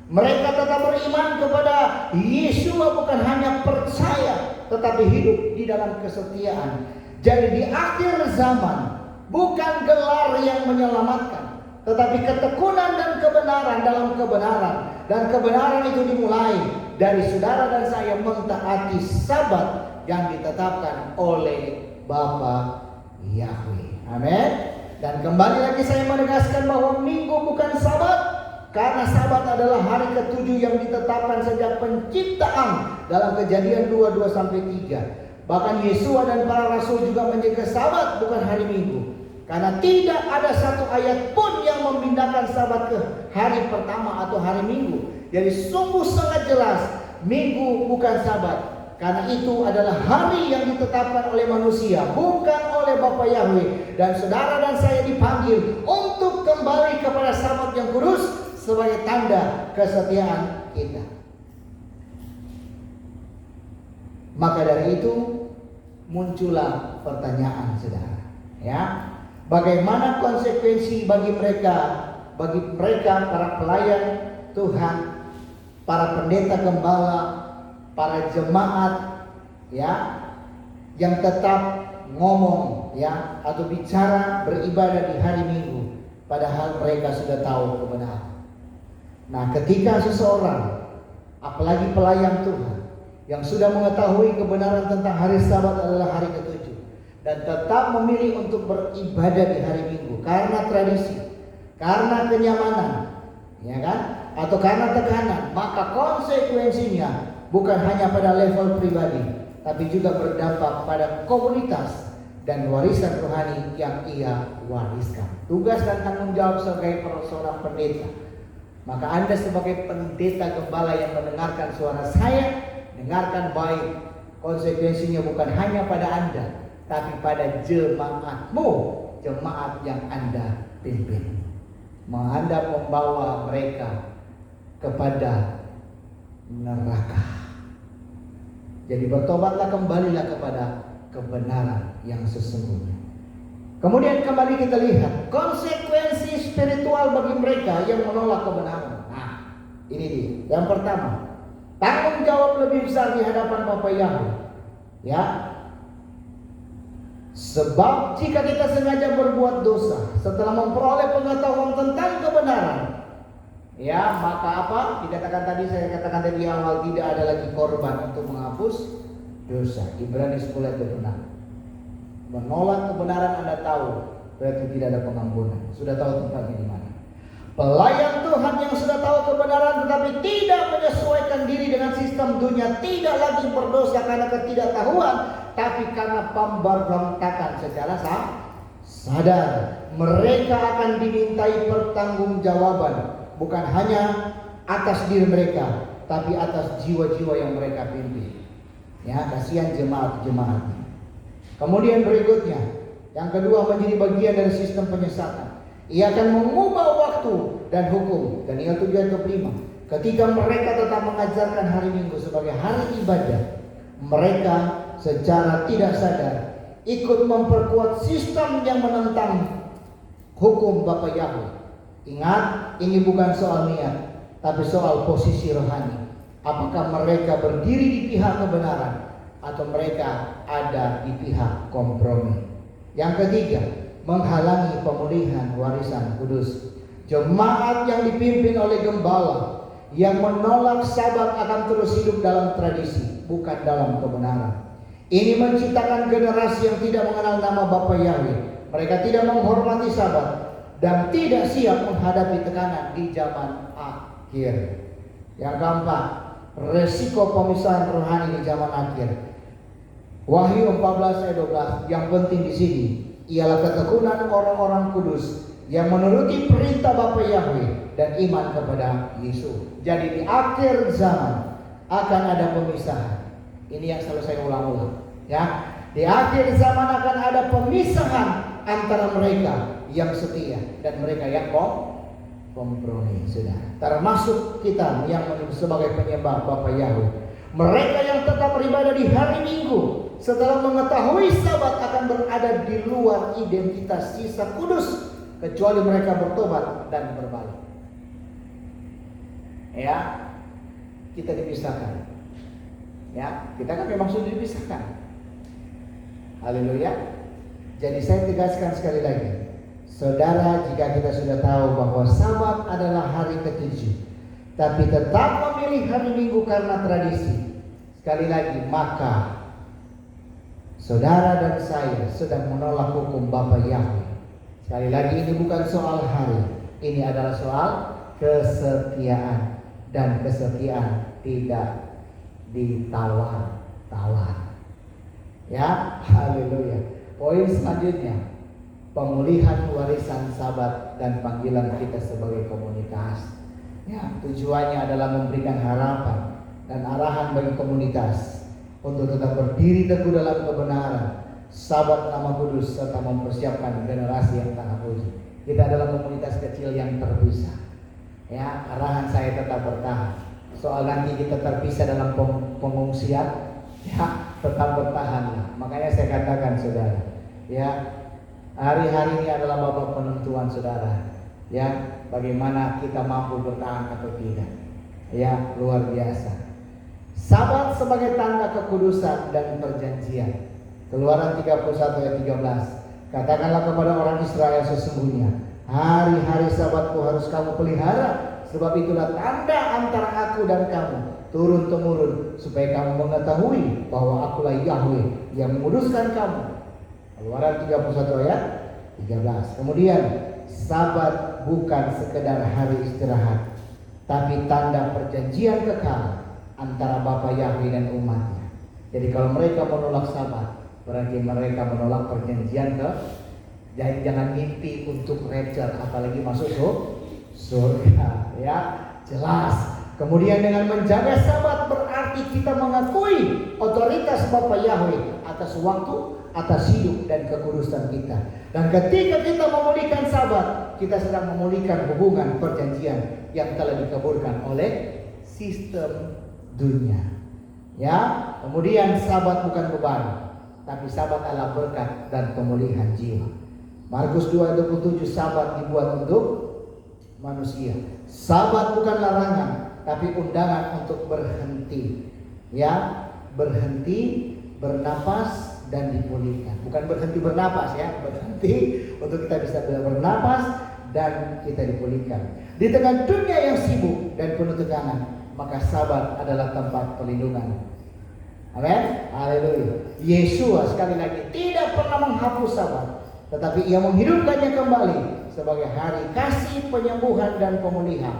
A: Mereka tetap beriman kepada Yeshua, bukan hanya percaya, tetapi hidup di dalam kesetiaan. Jadi di akhir zaman, bukan gelar yang menyelamatkan, tetapi ketekunan dan kebenaran dalam kebenaran. Dan kebenaran itu dimulai dari saudara dan saya mentaati Sabat yang ditetapkan oleh Bapa Yahweh. Amin. Dan kembali lagi saya menegaskan bahwa Minggu bukan Sabat, karena Sabat adalah hari ke-7 yang ditetapkan sejak penciptaan dalam Kejadian 22-3. Bahkan Yesua dan para rasul juga menjaga Sabat, bukan hari Minggu. Karena tidak ada satu ayat pun yang memindahkan Sabat ke hari pertama atau hari Minggu. Jadi sungguh sangat jelas Minggu bukan Sabat. Karena itu adalah hari yang ditetapkan oleh manusia, bukan oleh Bapa Yahweh. Dan saudara dan saya dipanggil untuk kembali kepada Sabat yang kudus sebagai tanda kesetiaan kita. Maka dari itu muncullah pertanyaan saudara, ya, bagaimana konsekuensi bagi mereka para pelayan Tuhan, para pendeta gembala, para jemaat, ya, yang tetap ngomong, ya, atau bicara beribadah di hari Minggu, padahal mereka sudah tahu kebenaran. Nah, ketika seseorang, apalagi pelayan Tuhan, yang sudah mengetahui kebenaran tentang hari Sabat adalah hari ke-7, dan tetap memilih untuk beribadah di hari Minggu karena tradisi, karena kenyamanan, ya kan, atau karena tekanan, maka konsekuensinya bukan hanya pada level pribadi, tapi juga berdampak pada komunitas dan warisan rohani yang ia wariskan. Tugas dan tanggung jawab sebagai seorang pendeta. Maka Anda sebagai pendeta gembala yang mendengarkan suara saya, dengarkan baik. Konsekuensinya bukan hanya pada Anda, tapi pada jemaatmu, jemaat yang Anda pimpin. Anda membawa mereka kepada neraka. Jadi bertobatlah, kembalilah kepada kebenaran yang sesungguhnya. Kemudian kembali kita lihat konsekuensi spiritual bagi mereka yang menolak kebenaran. Nah, ini dia. Yang pertama, tanggung jawab lebih besar di hadapan Bapa Yahweh. Ya. Sebab jika kita sengaja berbuat dosa setelah memperoleh pengetahuan tentang kebenaran, ya, maka apa? Saya katakan tadi di awal, tidak ada lagi korban untuk menghapus dosa. Ibrani 10 ayat 26. Menolak kebenaran Anda tahu berarti tidak ada pengampunan. Sudah tahu tempatnya di mana. Pelayan Tuhan yang sudah tahu kebenaran tetapi tidak menyesuaikan diri dengan sistem dunia, tidak lagi berdosa karena ketidaktahuan, tapi karena pemberontakan secara sadar. Mereka akan dimintai pertanggungjawaban, bukan hanya atas diri mereka, tapi atas jiwa-jiwa yang mereka pimpin. Ya, kasihan jemaat-jemaat. Kemudian berikutnya, yang kedua menjadi bagian dari sistem penyesatan. Ia akan mengubah waktu dan hukum. Daniel 7 ayat 5. Ketika mereka tetap mengajarkan hari Minggu sebagai hari ibadah, mereka secara tidak sadar ikut memperkuat sistem yang menentang hukum Bapa Yahweh. Ingat, ini bukan soal niat, tapi soal posisi rohani. Apakah mereka berdiri di pihak kebenaran atau mereka ada di pihak kompromi? Yang ketiga, menghalangi pemulihan warisan kudus. Jemaat yang dipimpin oleh gembala yang menolak Sabat akan terus hidup dalam tradisi, bukan dalam kebenaran. Ini menciptakan generasi yang tidak mengenal nama Bapa Yahweh. Mereka tidak menghormati Sabat dan tidak siap menghadapi tekanan di zaman akhir. Yang keempat, resiko pemisahan rohani di zaman akhir. Wahyu 14 ayat 12. Yang penting di sini ialah ketekunan orang-orang kudus yang menuruti perintah Bapa Yahweh dan iman kepada Yesus. Jadi di akhir zaman akan ada pemisahan. Ini yang selalu saya ulang-ulang, ya. Di akhir zaman akan ada pemisahan antara mereka yang setia dan mereka yang kompromi, sudah. Termasuk kita yang sebagai penyembah Bapa Yahweh. Mereka yang tetap beribadah di hari Minggu setelah mengetahui Sabat akan berada di luar identitas sisa kudus, kecuali mereka bertobat dan berbalik. Ya, kita dipisahkan. Ya, kita kan memang sudah dipisahkan. Haleluya. Jadi saya tegaskan sekali lagi, saudara, jika kita sudah tahu bahwa Sabat adalah hari ke-7, tapi tetap memilih hari Minggu karena tradisi, sekali lagi, maka saudara dan saya sedang menolak hukum Bapa Yahweh. Sekali lagi, ini bukan soal hari, ini adalah soal kesetiaan, dan kesetiaan tidak ditawar-tawar. Ya, haleluya. Poin selanjutnya, pemulihan warisan Sabat dan panggilan kita sebagai komunitas. Ya, tujuannya adalah memberikan harapan dan arahan bagi komunitas untuk tetap berdiri teguh dalam kebenaran, Sabat nama kudus, serta mempersiapkan generasi yang tanah puji. Kita adalah komunitas kecil yang terpisah. Ya, arahan saya tetap bertahan. Soal nanti kita terpisah dalam pengungsian, ya tetap bertahanlah. Makanya saya katakan saudara, ya hari-hari ini adalah babak penentuan saudara. Ya, bagaimana kita mampu bertahan atau tidak. Ya, luar biasa. Sabat sebagai tanda kekudusan dan perjanjian. Keluaran 31 ayat 13. Katakanlah kepada orang Israel sesungguhnya, hari-hari Sabatku harus kamu pelihara. Sebab itulah tanda antara aku dan kamu turun-temurun, supaya kamu mengetahui bahwa akulah Yahweh yang menguduskan kamu. Keluaran 31 ayat 13. Kemudian, Sabat bukan sekedar hari istirahat, tapi tanda perjanjian kekal antara Bapa Yahweh dan umatnya. Jadi kalau mereka menolak Sabat, berarti mereka menolak perjanjian Jadi jangan mimpi untuk rapture, apalagi masuk surga, ya jelas. Kemudian dengan menjaga Sabat berarti kita mengakui otoritas Bapa Yahweh atas waktu, atas hidup dan kekudusan kita. Dan ketika kita memulihkan Sabat, kita sedang memulihkan hubungan perjanjian yang telah dikaburkan oleh sistem dunia. Ya, kemudian Sabat bukan beban, tapi Sabat adalah berkat dan pemulihan jiwa. Markus 2:27, Sabat dibuat untuk manusia. Sabat bukan larangan, tapi undangan untuk berhenti. Ya, berhenti, bernapas dan dipulihkan. Bukan berhenti bernapas ya, berhenti untuk kita bisa bernapas dan kita dipulihkan. Di tengah dunia yang sibuk dan penuh tekanan, maka Sabat adalah tempat perlindungan. Amin. Haleluya. Yesus sekali lagi tidak pernah menghapus Sabat. tetapi Ia menghidupkannya kembali sebagai hari kasih, penyembuhan, dan pemulihan.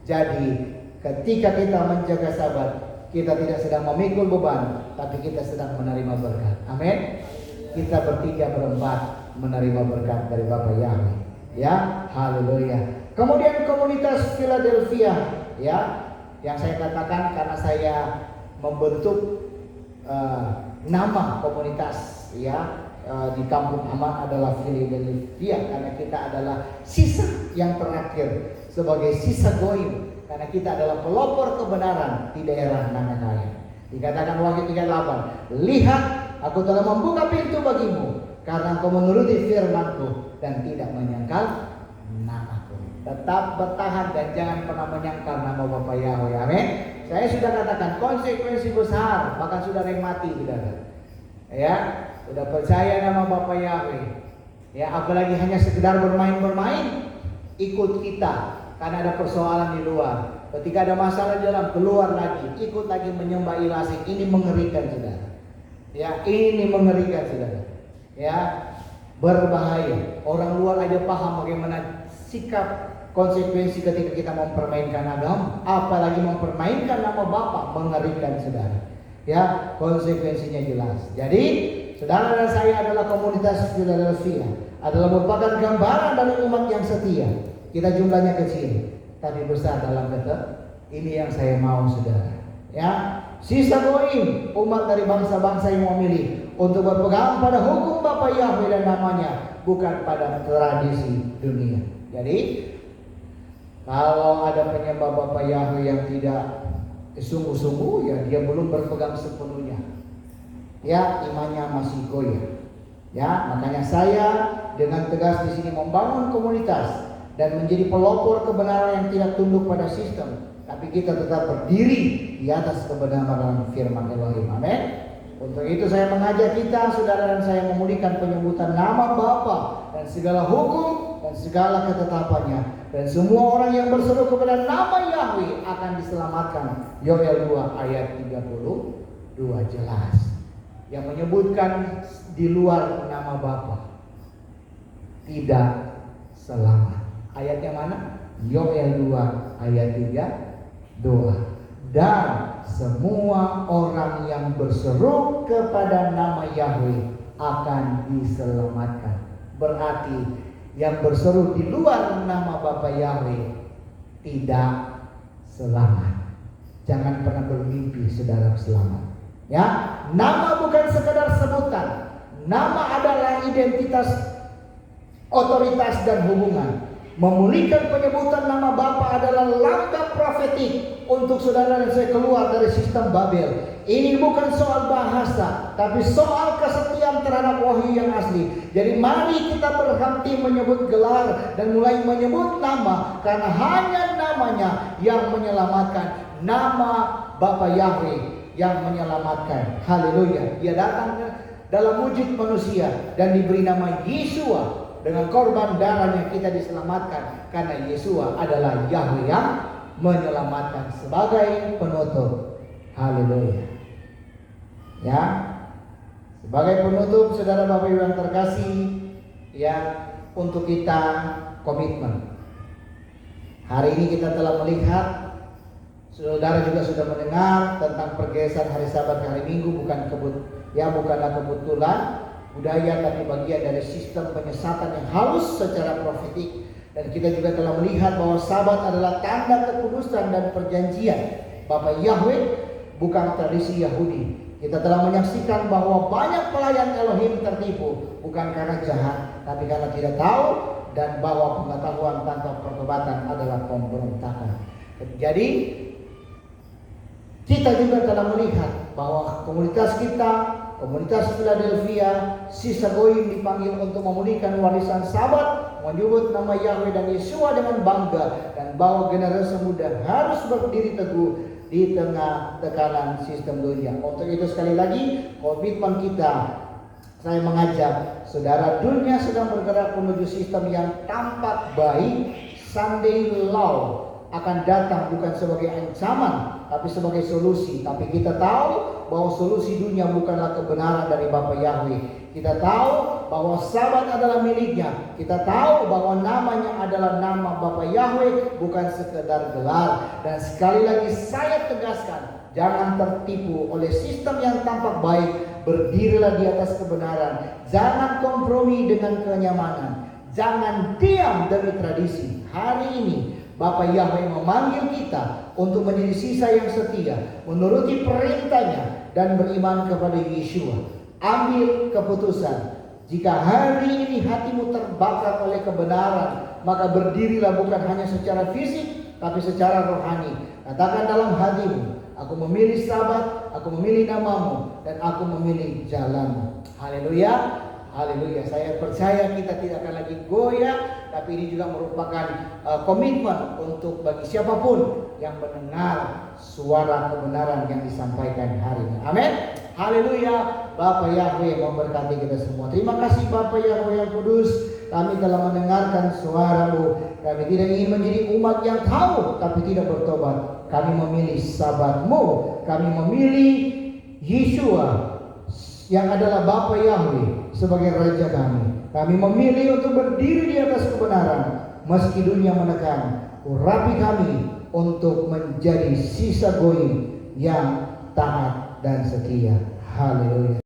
A: Jadi ketika kita menjaga Sabat, kita tidak sedang memikul beban, tapi kita sedang menerima berkat. Amin. Kita bertiga berempat menerima berkat dari Bapa Yahweh. Ya, haleluya. Kemudian komunitas Philadelphia, ya, yang saya katakan karena saya membentuk nama komunitas, ya, di Kampung Aman adalah Philadelphia, karena kita adalah sisa yang terakhir sebagai sisa goib, karena kita adalah pelopor kebenaran di daerah Nanakaya. Dikatakan Wahyu 3:8, lihat, aku telah membuka pintu bagimu, karena engkau menuruti firman-Ku dan tidak menyangkal nama-Ku. Tetap bertahan dan jangan pernah menyangkal nama Bapa Yahweh. Amin. Saya sudah katakan konsekuensi besar, bahkan sudah yang mati, saudara. Ya, sudah percaya nama Bapa Yahweh. Ya, apalagi hanya sekedar bermain-bermain, ikut kita karena ada persoalan di luar. Ketika ada masalah di dalam, keluar lagi, ikut lagi menyembah ilah asing. Ini mengerikan, saudara. Ya, ini mengerikan, saudara. Ya, berbahaya. Orang luar aja paham bagaimana sikap konsekuensi ketika kita mempermainkan agama, apalagi mempermainkan nama Bapa, mengerikan, saudara. Ya, konsekuensinya jelas. Jadi, saudara dan saya adalah komunitas Philadelphia, adalah merupakan gambaran dari umat yang setia. Kita jumlahnya kecil, tapi besar dalam kata. Ini yang saya mau, saudara. Ya, sisa goim, umat dari bangsa-bangsa yang memilih untuk berpegang pada hukum Bapa Yahweh dan namanya, bukan pada tradisi dunia. Jadi, kalau ada penyembah Bapa Yahweh yang tidak sungguh-sungguh, ya dia belum berpegang sepenuhnya. Ya, imannya masih goyah. Ya, makanya saya dengan tegas di sini membangun komunitas dan menjadi pelopor kebenaran yang tidak tunduk pada sistem, tapi kita tetap berdiri di atas kebenaran firman Elohim. Amin. Untuk itu saya mengajak kita, saudara dan saya, memulihkan penyebutan nama Bapa dan segala hukum dan segala ketetapannya, dan semua orang yang berseru kepada nama Yahweh akan diselamatkan. Yoel 2 ayat 32 jelas. Yang menyebutkan di luar nama Bapa tidak selamat. Ayatnya mana? Yoel 2 ayat 32. Dan semua orang yang berseru kepada nama Yahweh akan diselamatkan. Berarti yang berseru di luar nama Bapa Yahweh tidak selamat. Jangan pernah bermimpi saudara selamat. Ya, nama bukan sekedar sebutan. Nama adalah identitas, otoritas, dan hubungan. Memulihkan penyebutan nama Bapa adalah langkah profetik untuk saudara dan saya keluar dari sistem Babel. Ini bukan soal bahasa, tapi soal kesetiaan terhadap wahyu yang asli. Jadi mari kita berhenti menyebut gelar dan mulai menyebut nama, karena hanya namanya yang menyelamatkan. Nama Bapa Yahweh yang menyelamatkan. Haleluya. Dia datang dalam wujud manusia dan diberi nama Yeshua. Dengan korban darahnya kita diselamatkan, karena Yeshua adalah Yahweh yang menyelamatkan sebagai penutup. Haleluya. Ya, sebagai penutup, saudara Bapak Ibu yang terkasih, ya, untuk kita komitmen. Hari ini kita telah melihat, saudara juga sudah mendengar tentang pergeseran hari Sabat ke hari Minggu, bukanlah kebetulan budaya, tapi bagian dari sistem penyesatan yang halus secara profetik. Dan kita juga telah melihat bahwa Sabat adalah tanda kekudusan dan perjanjian Bapa Yahweh, bukan tradisi Yahudi. Kita telah menyaksikan bahwa banyak pelayan Elohim tertipu, bukan karena jahat, tapi karena tidak tahu, dan bahwa pengetahuan tanpa pertobatan adalah pemberontakan. Jadi kita juga telah melihat bahwa komunitas kita, komunitas Philadelphia, sisa goyim, dipanggil untuk memulihkan warisan Sabat, menyebut nama Yahweh dan Yeshua dengan bangga, dan bahwa generasi muda harus berdiri teguh di tengah tekanan sistem dunia. Untuk itu sekali lagi komitmen kita, saya mengajak saudara, dunia sedang bergerak menuju sistem yang tampak baik. Sunday law akan datang bukan sebagai ancaman, tapi sebagai solusi. Tapi kita tahu bahwa solusi dunia bukanlah kebenaran dari Bapa Yahweh. Kita tahu bahwa Sabat adalah miliknya. Kita tahu bahwa namanya adalah nama Bapa Yahweh, bukan sekedar gelar. Dan sekali lagi saya tegaskan, jangan tertipu oleh sistem yang tampak baik. Berdirilah di atas kebenaran. Jangan kompromi dengan kenyamanan. Jangan diam demi tradisi. Hari ini Bapa Yahweh memanggil kita untuk menjadi sisa yang setia, menuruti perintahnya dan beriman kepada Yeshua. Ambil keputusan. Jika hari ini hatimu terbakar oleh kebenaran, maka berdirilah bukan hanya secara fisik, tapi secara rohani. Katakan dalam hatimu, aku memilih Sabat, aku memilih namamu, dan aku memilih jalanmu. Haleluya. Haleluya. Saya percaya kita tidak akan lagi goyah, tapi ini juga merupakan komitmen untuk bagi siapapun yang mendengar suara kebenaran yang disampaikan hari ini. Amin. Haleluya. Bapa Yahweh memberkati kita semua. Terima kasih Bapa Yahweh yang kudus. Kami telah mendengarkan suara-Mu. Kami tidak ingin menjadi umat yang tahu tapi tidak bertobat. Kami memilih Sabat-Mu. Kami memilih Yeshua yang adalah Bapa Yahweh sebagai Raja kami. Kami memilih untuk berdiri di atas kebenaran meski dunia menekan. Urapi kami untuk menjadi sisa goyim yang taat dan setia. Haleluya.